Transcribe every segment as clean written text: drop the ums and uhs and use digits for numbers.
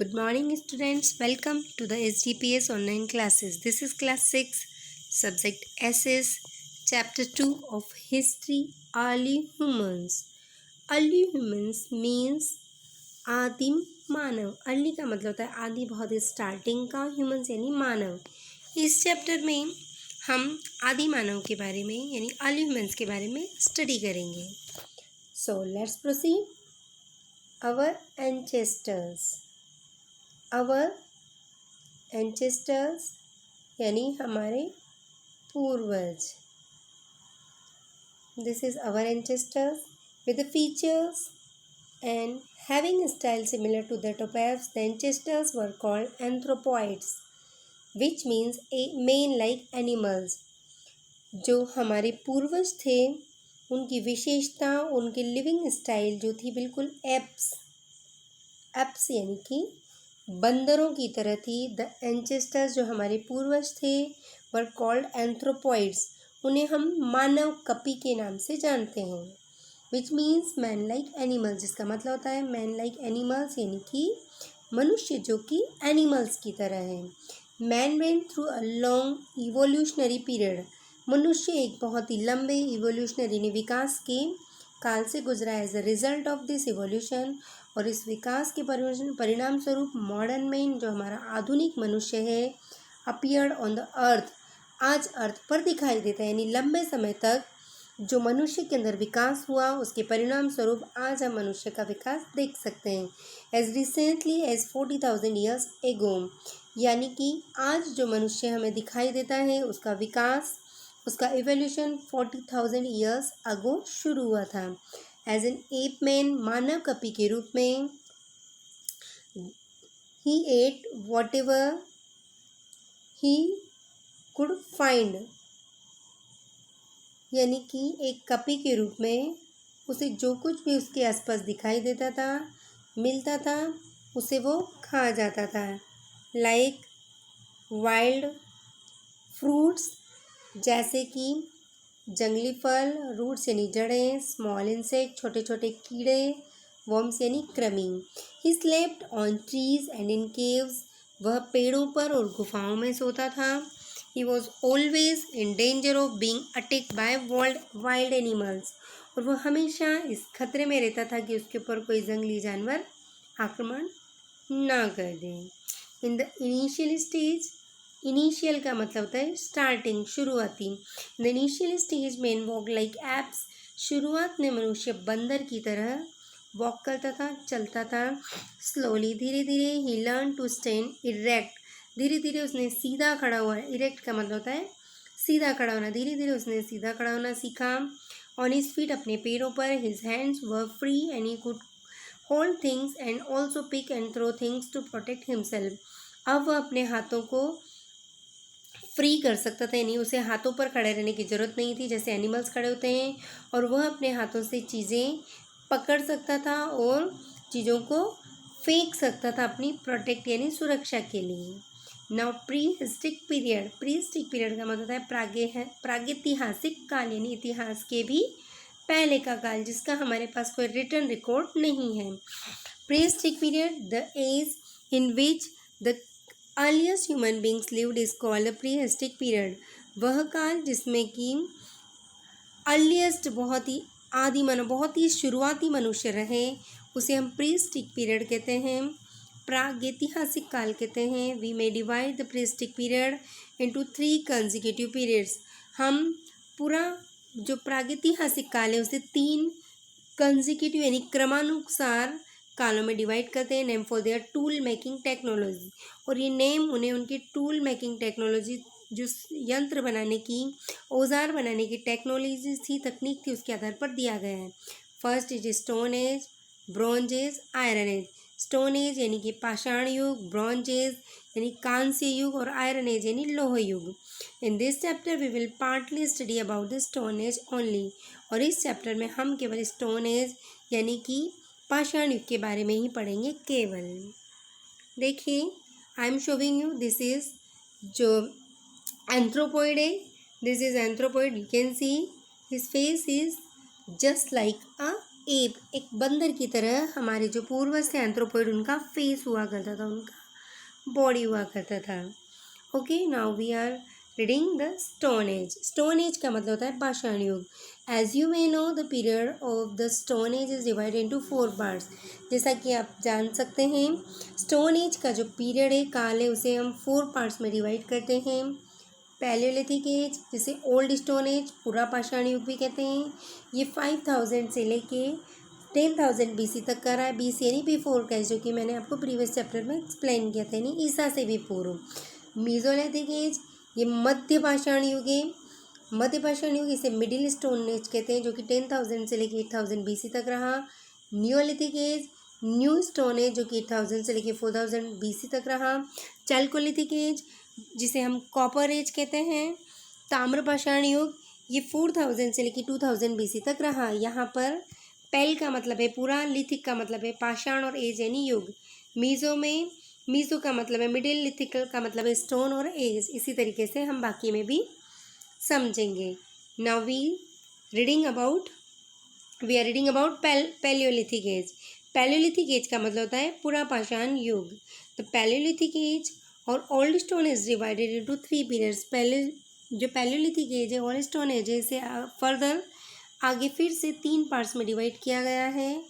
Good morning, students. Welcome to the SGPS online classes. This is class 6, subject SS, chapter 2 of History, Early Humans. Early humans means आदिम मानव. Early का मतलब होता है आदि, बहुत ही starting का. ह्यूमंस यानी मानव. इस चैप्टर में हम आदि मानव के बारे में यानी अर्ली ह्यूमंस के बारे में स्टडी करेंगे. So let's proceed. Our ancestors यानी हमारे पूर्वज. This is our ancestors with the features and having a style similar to that of apes. The ancestors were called anthropoids, which means men like animals. जो हमारे पूर्वज थे उनकी विशेषता, उनकी लिविंग स्टाइल जो थी बिल्कुल एप्स यानी कि बंदरों की तरह थी. द एंसेस्टर्स जो हमारे पूर्वज थे वर कॉल्ड एंथ्रोपॉइड्स. उन्हें हम मानव कपी के नाम से जानते हैं. Which means man like animals, जिसका मतलब होता है मैन लाइक एनिमल्स यानी कि मनुष्य जो कि एनिमल्स की तरह है. Man went through a long evolutionary period. मनुष्य एक बहुत ही लंबे इवोल्यूशनरी विकास के काल से गुजरा. As a result of this evolution, और इस विकास के परिणाम स्वरूप मॉडर्न मैन जो हमारा आधुनिक मनुष्य है अपीयर्ड ऑन द अर्थ, आज अर्थ पर दिखाई देता है. यानी लंबे समय तक जो मनुष्य के अंदर विकास हुआ उसके परिणाम स्वरूप आज हम मनुष्य का विकास देख सकते हैं. As recently as 40,000 years ago, यानी कि आज जो मनुष्य हमें दिखाई देता है उसका विकास, उसका इवोल्यूशन 40,000 ईयर्स अगो शुरू हुआ था. एज एन एप मैन, मानव कपी के रूप में, he ate whatever he could find, यानी कि एक कपी के रूप में उसे जो कुछ भी उसके आसपास दिखाई देता था, मिलता था, उसे वो खा जाता था. लाइक वाइल्ड फ्रूट्स, जैसे कि जंगली फल, रूट्स यानी जड़ें, स्मॉल इंसेक्ट छोटे छोटे कीड़े, वर्म्स यानी कृमि. He slept on trees and in caves, वह पेड़ों पर और गुफाओं में सोता था. He was always in danger of being attacked by wild animals, और वह हमेशा इस खतरे में रहता था कि उसके ऊपर कोई जंगली जानवर आक्रमण ना कर दे. In the initial stage, initial का मतलब होता है स्टार्टिंग, शुरुआती. द इनिशियल स्टेज में वॉक लाइक एप्स, शुरुआत में मनुष्य बंदर की तरह वॉक करता था, चलता था. स्लोली, धीरे धीरे, ही लर्न टू स्टैंड इरेक्ट, धीरे धीरे उसने सीधा खड़ा हुआ. इरेक्ट का मतलब होता है सीधा खड़ा होना. धीरे धीरे उसने सीधा खड़ा होना सीखा. ऑन हिज फीट, अपने पैरों पर. His hands were free and he could hold things and also pick and throw things to protect himself. अब वह अपने हाथों को फ्री कर सकता था, यानी उसे हाथों पर खड़े रहने की ज़रूरत नहीं थी जैसे एनिमल्स खड़े होते हैं, और वह अपने हाथों से चीज़ें पकड़ सकता था और चीज़ों को फेंक सकता था अपनी प्रोटेक्ट यानी सुरक्षा के लिए. नाउ प्री हिस्ट्रिक पीरियड का मतलब है प्रागैतिहासिक काल, यानी इतिहास के भी पहले का काल जिसका हमारे पास कोई रिटर्न रिकॉर्ड नहीं है. Prehistoric period, the age in which the earliest human beings lived is called the prehistoric period. वह काल जिसमें कि अर्लीस्ट बहुत ही आदि मानव, बहुत ही शुरुआती मनुष्य रहे, उसे हम प्री हिस्ट्रिक पीरियड कहते हैं, प्रागैतिहासिक काल कहते हैं. We may divide the prehistoric period into 3 consecutive periods. हम पूरा जो प्रागैतिहासिक काल है उसे 3 कंसेक्यूटिव यानी क्रमानुसार कालों में डिवाइड करते हैं. Name for their tool making technology, और ये नेम उन्हें उनकी टूल मेकिंग टेक्नोलॉजी, जो यंत्र बनाने की, औजार बनाने की टेक्नोलॉजी थी, तकनीक थी, उसके आधार पर दिया गया है. First is stone age, bronze age, iron age. Stone age यानी कि पाषाण युग, ब्रॉन्ज एज यानी कांस्य युग, और आयरन एज यानी लोह युग. In this chapter we will partly study about the stone age only, और इस चैप्टर में हम केवल स्टोन एज यानी कि पाषाण युग के बारे में ही पढ़ेंगे केवल. देखिए, I am showing you, this is जो एंथ्रोपॉइड है, this is anthropoid. You can see his face is just like a app, एक बंदर की तरह हमारे जो पूर्वज थे एंथ्रोपॉइड, उनका फेस हुआ करता था, उनका बॉडी हुआ करता था। Okay, now we are reading the stone age. Stone age का मतलब होता है पाषाण युग। As you may know the period of the stone age is divided into 4 parts. जैसा कि आप जान सकते हैं, स्टोन एज का जो पीरियड है, काल है, उसे हम 4 पार्ट्स में डिवाइड करते हैं। पैलियोलिथिक एज, जिसे ओल्ड स्टोन एज, पूरा पाषाण युग भी कहते हैं, ये 5000 से लेके 10,000 BC तक का रहा है। BC यानी बिफोर का, जो कि मैंने आपको प्रीवियस चैप्टर में एक्सप्लेन किया था, यानी ईसा से भी पूर्व। मीजोलिथिक एज, ये मध्य पाषाण युग है। मध्य पाषाण युग, इसे मिडिल स्टोन एज कहते हैं, जो कि 10,000 से लेके 8,000 BC तक रहा। Neolithic age, new stone age, जो कि 8,000 से लेके 4,000 BC तक रहा। चैल्कोलिथिक एज, जिसे हम कॉपर एज कहते हैं। ताम्र पाषाण युग, ये 4,000 से लेके 2,000 BC तक रहा। यहाँ पर पेल का मतलब है पूरा, लिथिक का मतलब है पाषाण और एज यानी युग। मीजो का मतलब है मिडिल, लिथिकल का मतलब है स्टोन और एज। इसी तरीके से हम बाकी में भी समझेंगे। Now we are reading about palaeolithic age. Palaeolithic age का मतलब होता है पूरा पाषाण युग। द पैलियोलिथिक एज और old stone age divided into 3 periods. पहले जो पैलियोलिथिक एज है, ओल्ड स्टोन एज है, इसे फर्दर आगे फिर से 3 पार्ट्स में डिवाइड किया गया है।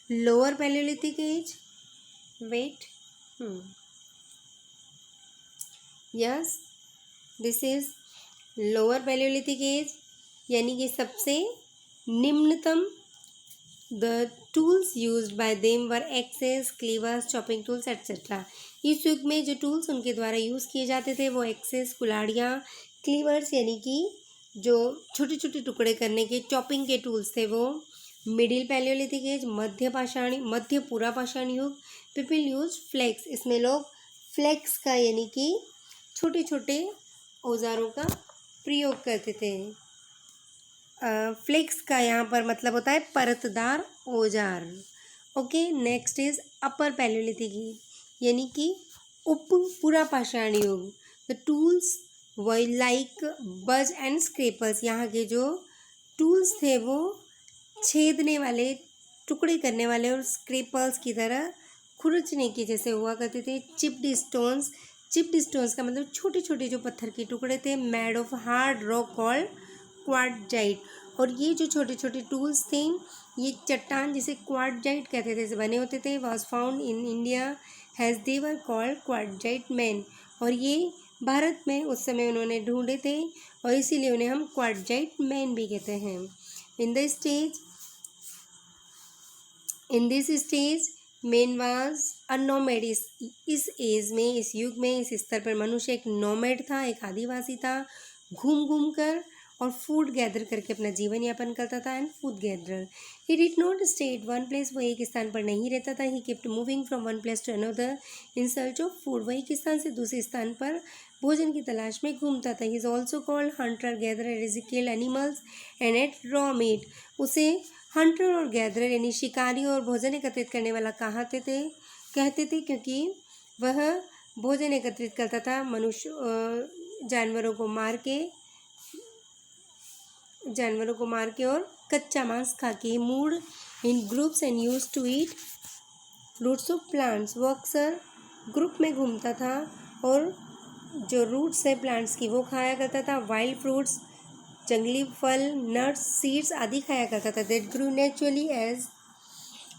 Lower palaeolithic age, wait, yes, this is lower palaeolithic age, यानी कि सबसे निम्नतम। The tools used by them were axes, cleavers, chopping tools etcetera. इस युग में जो टूल्स उनके द्वारा यूज़ किए जाते थे वो एक्सेस, कुल्हाड़ियाँ, क्लीवर्स यानी कि जो छोटे छोटे टुकड़े करने के चॉपिंग के टूल्स थे वो। मिडिल पैलियोलिथिक एज, मध्य पूरा पाषाण युग। पीपल यूज फ्लेक्स, इसमें लोग फ्लेक्स का यानी कि छोटे छोटे औजारों का प्रयोग करते थे। फ्लेक्स का यहाँ पर मतलब होता है परतदार औजार। Okay, next is upper palaeolithic age, यानी कि पूरा पाषाण युग। The tools were like buzz and scrapers, यहाँ के जो टूल्स थे वो छेदने वाले, टुकड़े करने वाले और स्क्रेपर्स की तरह खुरचने की जैसे हुआ करते थे। चिप्ड स्टोन्स का मतलब छोटे छोटे जो पत्थर के टुकड़े थे। Made of hard rock called quartzite, और ये जो छोटे छोटे टूल्स थे ये चट्टान जिसे क्वार्टजाइट कहते थे से बने होते थे। Was found in India has they were called quartzite man, और ये भारत में उस समय उन्होंने ढूंढे थे और इसीलिए उन्हें हम क्वार्टजाइट मैन भी कहते हैं। In this stage man was a nomad. इस एज में, इस युग में, इस स्तर पर मनुष्य एक नोमैड था, एक आदिवासी था। घूम घूम कर और फूड गैदर करके अपना जीवन यापन करता था। And food gatherer, he did not stay at one place, वो एक स्थान पर नहीं रहता था। He kept moving from one place to another in search of food, वो एक स्थान से दूसरे स्थान पर भोजन की तलाश में घूमता था। He is also called hunter gatherer as he kill animals and ate raw meat. उसे हंटर और गैदरर यानी शिकारी और भोजन एकत्रित करने वाला कहते थे क्योंकि वह भोजन एकत्रित करता था, जानवरों को मार के और कच्चा मांस खा के। Moved in groups and use to eat roots of plants, वो अक्सर ग्रुप में घूमता था और जो रूट्स है प्लांट्स की वो खाया करता था। वाइल्ड फ्रूट्स, जंगली फल, नट्स, सीड्स आदि खाया करता था। That grew naturally as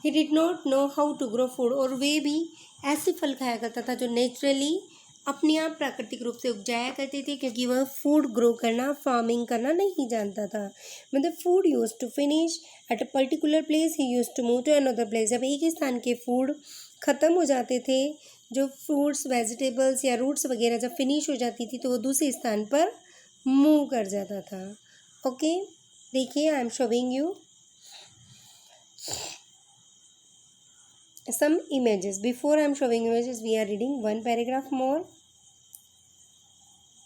he did not know how to grow food, और वे भी ऐसे फल खाया करता था जो नेचुरली अपने आप प्राकृतिक रूप से उपजाया करते थे, क्योंकि वह फूड ग्रो करना, फार्मिंग करना नहीं जानता था। मतलब food use to finish at a particular place, he use to move to another place. जब एक स्थान के फूड ख़त्म हो जाते थे, जो फ्रूट्स, वेजिटेबल्स या रूट्स वगैरह जब फिनिश हो जाती थी तो वो दूसरे स्थान पर मूव कर जाता था। ओके, देखिए I am showing you some images. Before I am showing images, we are reading one paragraph more.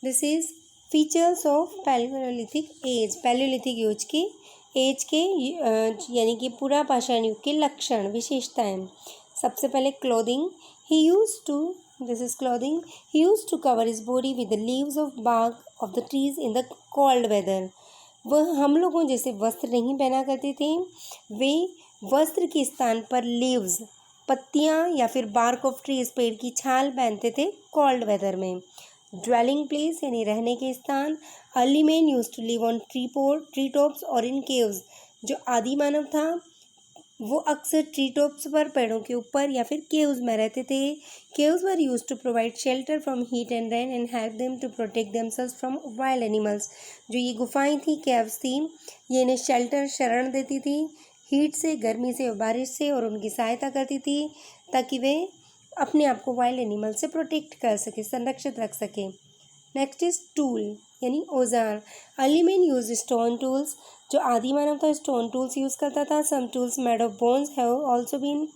This is features of Paleolithic age. Paleolithic age के यानी कि पूरा पाषाण युग के लक्षण, विशेषताएं। सबसे पहले clothing, he used to, this is clothing, he used to cover his body with the leaves of bark of the trees in the cold weather. वह हम लोगों जैसे वस्त्र नहीं पहना करते थे। वे वस्त्र के स्थान पर लीव्स, पत्तियाँ या फिर बार्क ऑफ ट्रीज, पेड़ की छाल पहनते थे कोल्ड वेदर में। ड्वेलिंग प्लेस यानी रहने के स्थान। Early man use to live on tree tops और इन केव्स। जो आदि मानव था वो अक्सर ट्री टॉप्स पर, पेड़ों के ऊपर या फिर केव्स में रहते थे। Caves were use to provide shelter from heat and rain and help them to protect themselves from wild animals. जो ये गुफाएं थी, केव्स थी, ये इन्हें शेल्टर, शरण देती थी हीट से, गर्मी से और बारिश से, और उनकी सहायता करती थी ताकि वे अपने आप को वाइल्ड एनिमल से प्रोटेक्ट कर सके, संरक्षित रख सके। नेक्स्ट इज टूल यानी औजार। Early man use stone tools. जो आदि मानव था स्टोन टूल्स यूज़ करता था। Some tools made of bones have also been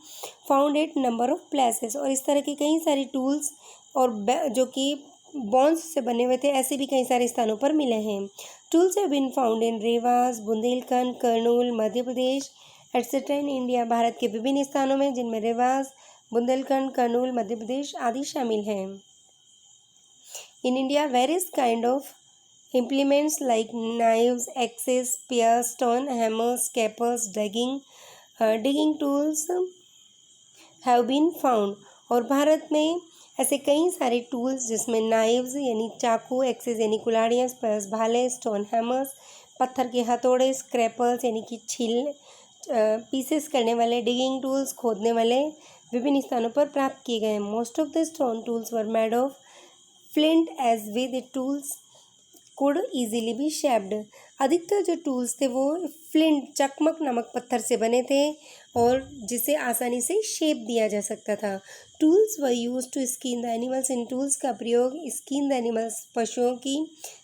found at number of places. और इस तरह के कई सारे टूल्स और जो कि बोन्स से बने हुए थे, ऐसे भी कई सारे स्थानों पर मिले हैं। Tools have been found in रेवास, Bundelkhand, Kurnool, Madhya Pradesh etcetera in India. भारत के विभिन्न स्थानों में, जिनमें रेवास, बुंदेलखंड, कर्नूल, मध्य प्रदेश आदि शामिल हैं। In India, various kind of implements like knives, axes, spears, stone hammers, scrapers, digging tools have been found। और भारत में ऐसे कई सारे टूल्स जिसमें नाइव्स यानी चाकू, एक्सेस यानी कुल्हाड़ियाँ, स्पेयर्स भाले, स्टोन हैमर्स पत्थर के हथौड़े, स्क्रैपर्स यानी कि छील पीसेस करने वाले, डिगिंग टूल्स खोदने वाले विभिन्न स्थानों पर प्राप्त किए गए हैं। Most of the stone tools were made of flint as with tools could easily be shaped. अधिकतर जो टूल्स थे वो फ्लिंट, चकमक नामक पत्थर से बने थे और जिसे आसानी से शेप दिया जा सकता था। Tools were use to skin the animals. इन टूल्स का प्रयोग स्किन द एनिमल्स, पशुओं की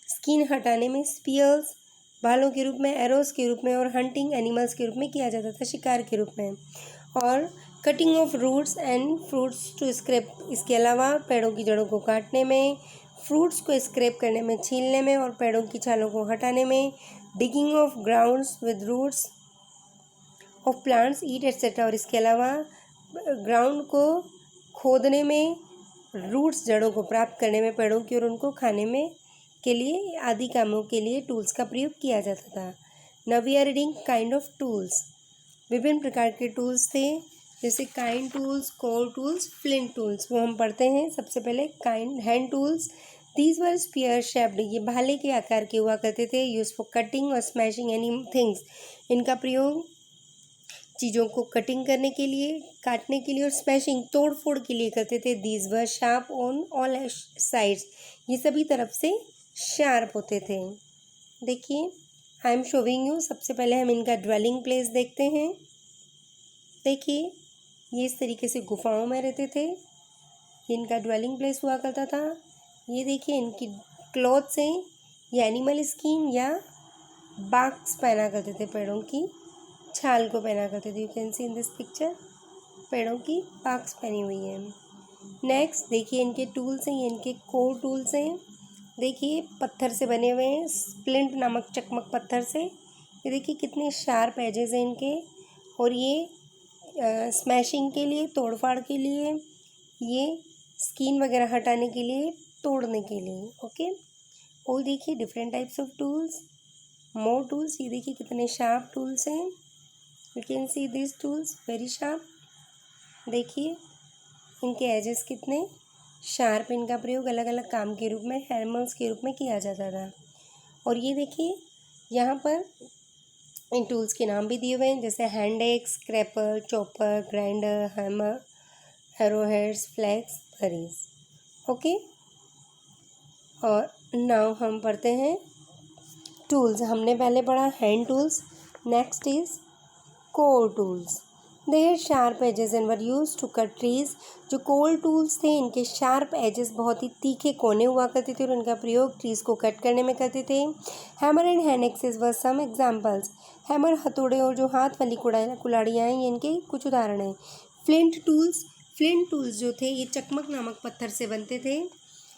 स्किन हटाने में, स्पीयर्स भालों के रूप में, एरोस के रूप में, और हंटिंग एनिमल्स के रूप में किया जाता था, शिकार के रूप में। और cutting of roots and fruits to scrap. इसके अलावा पेड़ों की जड़ों को काटने में, फ्रूट्स को स्क्रैप करने में, छीलने में, और पेड़ों की छालों को हटाने में। Digging of grounds with roots of plants eat etcetera. और इसके अलावा ग्राउंड को खोदने में, रूट्स जड़ों को प्राप्त करने में पेड़ों की, और उनको खाने में के लिए आदि कामों के लिए टूल्स का प्रयोग किया जाता था। Now we are reading kind of tools. विभिन्न प्रकार के टूल्स थे, जैसे kind tools, core tools, flint tools, वो हम पढ़ते हैं। सबसे पहले kind hand tools. These were spear shaped. ये भाले के आकार के हुआ करते थे। यूज फॉर कटिंग और स्मैशिंग एनी थिंग्स। इनका प्रयोग चीज़ों को कटिंग करने के लिए, काटने के लिए, और स्मैशिंग, तोड़ फोड़ के लिए करते थे। These were sharp on all sides. ये सभी तरफ से शार्प होते थे। देखिए, आई एम शोविंग यू। सबसे पहले हम इनका ड्वेलिंग प्लेस देखते हैं। देखिए, ये इस तरीके से गुफाओं में रहते थे। ये इनका ड्वेलिंग प्लेस हुआ करता था। ये देखिए इनकी क्लॉथ्स हैं, ये एनिमल स्किन या बाक्स पहना करते थे, पेड़ों की छाल को पहना करते थे। You can see in this picture, पेड़ों की बाक्स पहनी हुई है। नेक्स्ट देखिए इनके टूल्स हैं, ये इनके कोर टूल्स हैं। देखिए पत्थर से बने हुए हैं, स्प्लिंट नामक चकमक पत्थर से। ये देखिए कितने शार्प एजेस हैं इनके, और ये स्मैशिंग के लिए, तोड़फाड़ के लिए, ये स्किन वगैरह हटाने के लिए, तोड़ने के लिए। ओके, और देखिए different types of tools, more tools. ये देखिए कितने शार्प टूल्स हैं। You can see this tools very sharp. देखिए इनके एजेस कितने शार्प। इनका प्रयोग अलग अलग काम के रूप में, हैमर्स के रूप में किया जाता था। और ये देखिए यहाँ पर इन टूल्स के नाम भी दिए हुए हैं, जैसे hand axe, scraper, chopper, grinder, hammer, arrowheads, flakes, बरीज। ओके, और नाउ हम पढ़ते हैं टूल्स। हमने पहले पढ़ा hand tools. Next is core tools. They had sharp edges and were use to cut trees. जो कोर टूल्स थे, इनके शार्प एजेस, बहुत ही तीखे कोने हुआ करते थे, और इनका प्रयोग ट्रीज को कट करने में करते थे। Hammer and hand axes were some examples. Hammer, हथौड़े, और जो हाथ वाली कुल्हाड़ियाँ हैं, ये इनके कुछ उदाहरण हैं। फ्लिंट टूल्स जो थे, ये चकमक नामक पत्थर से बनते थे,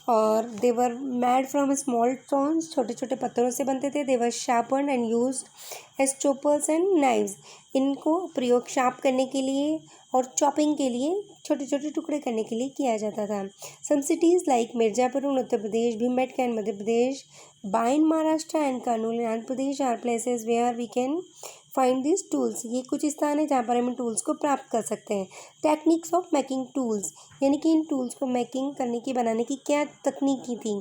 और they were made from small stones, छोटे छोटे पत्थरों से बनते थे। They were sharpened and used as choppers and knives, इनको प्रयोग शार्प करने के लिए और चॉपिंग के लिए, छोटे छोटे टुकड़े करने के लिए किया जाता था। Some cities like Mirzapur in Uttar Pradesh, Bhimbetka in Madhya Pradesh, by in Maharashtra and Kurnool in Andhra Pradesh are places where we can find this tools, ये कुछ स्थान है जहाँ पर हम इन टूल्स को प्राप्त कर सकते हैं। टेक्निक्स ऑफ मेकिंग टूल्स, यानी कि इन टूल्स को मेकिंग करने की, बनाने की क्या तकनीकी थी।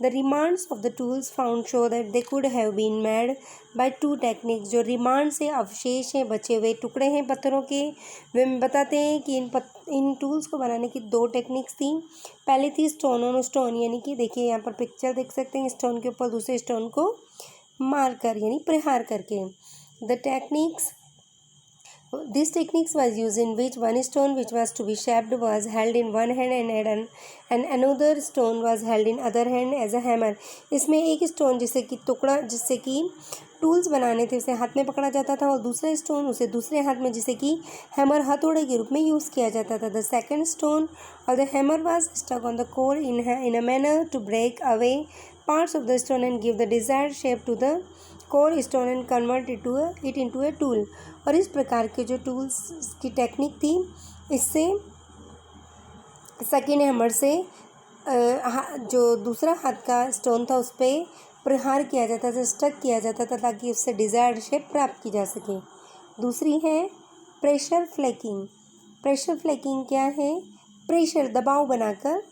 The remains of the tools found show that they could have been made by two techniques, जो रिमांड से अवशेष हैं, बचे हुए टुकड़े हैं पत्थरों के, वे बताते हैं कि इन टूल्स को बनाने की दो टेक्निक्स थी। पहले थी स्टोन ऑन स्टोन, यानी कि देखिए यहाँ पर पिक्चर देख सकते हैं, स्टोन के ऊपर दूसरे स्टोन को मार कर यानी प्रहार करके। The techniques, these techniques was used in which one stone which was to be shaped was held in one hand and another stone was held in other hand as a hammer। इसमें एक stone जिससे कि टुकड़ा, जिससे कि tools बनाने थे, उसे हाथ में पकड़ा जाता था, और दूसरा स्टोन उसे दूसरे हाथ में, जिसे कि हैमर, हथौड़े के रूप में यूज़ किया जाता था। द सेकेंड स्टोन और the hammer was stuck on the core in a manner to break away parts of the stone and give the desired shape to the core stone and convert it into a tool. और इस प्रकार के जो tools की technique थी, इससे second hammer से जो दूसरा हाथ का स्टोन था उस पर प्रहार किया जाता था, स्टक किया जाता था, ताकि उससे डिज़ायर्ड शेप प्राप्त की जा सके। दूसरी है प्रेशर फ्लैकिंग। प्रेशर फ्लैकिंग क्या है? प्रेशर, दबाव बनाकर,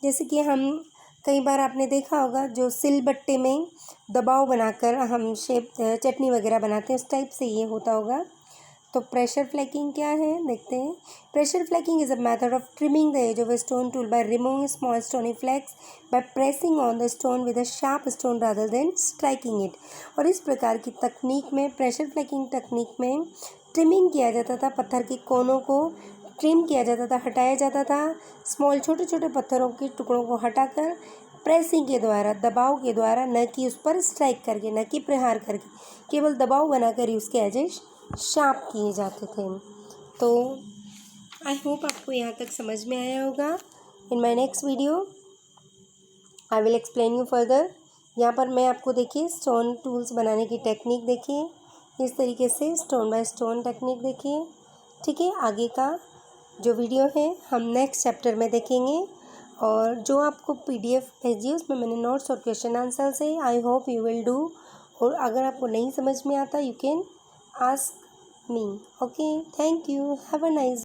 जैसे कि हम कई बार आपने देखा होगा जो सिलबट्टे में दबाव बनाकर हम चटनी वगैरह बनाते हैं, उस टाइप से ये होता होगा। तो प्रेशर फ्लैकिंग क्या है देखते हैं। Pressure flaking is a method of trimming the edge of a stone tool by removing small stony flakes by pressing on the stone with a sharp stone rather than striking it. और इस प्रकार की तकनीक में, pressure फ्लैकिंग तकनीक में trimming किया जाता था, पत्थर के कोनों को ट्रिम किया जाता था, हटाया जाता था, स्मॉल छोटे छोटे पत्थरों के टुकड़ों को हटाकर प्रेसिंग के द्वारा, दबाव के द्वारा, न कि उस पर स्ट्राइक करके, न कि प्रहार करके, केवल दबाव बनाकर ही उसके एजेस शार्प किए जाते थे। तो आई होप आपको यहाँ तक समझ में आया होगा। In my next video I will explain you further. यहाँ पर मैं आपको, देखिए, स्टोन टूल्स बनाने की टेक्निक देखिए, इस तरीके से स्टोन बाय स्टोन टेक्निक देखिए। ठीक है, आगे का जो वीडियो है हम नेक्स्ट चैप्टर में देखेंगे। और जो आपको PDF भेजी है उसमें मैंने नोट्स और क्वेश्चन आंसर्स है, I hope you will do. और अगर आपको नहीं समझ में आता, you can ask me. Okay, thank you, have a nice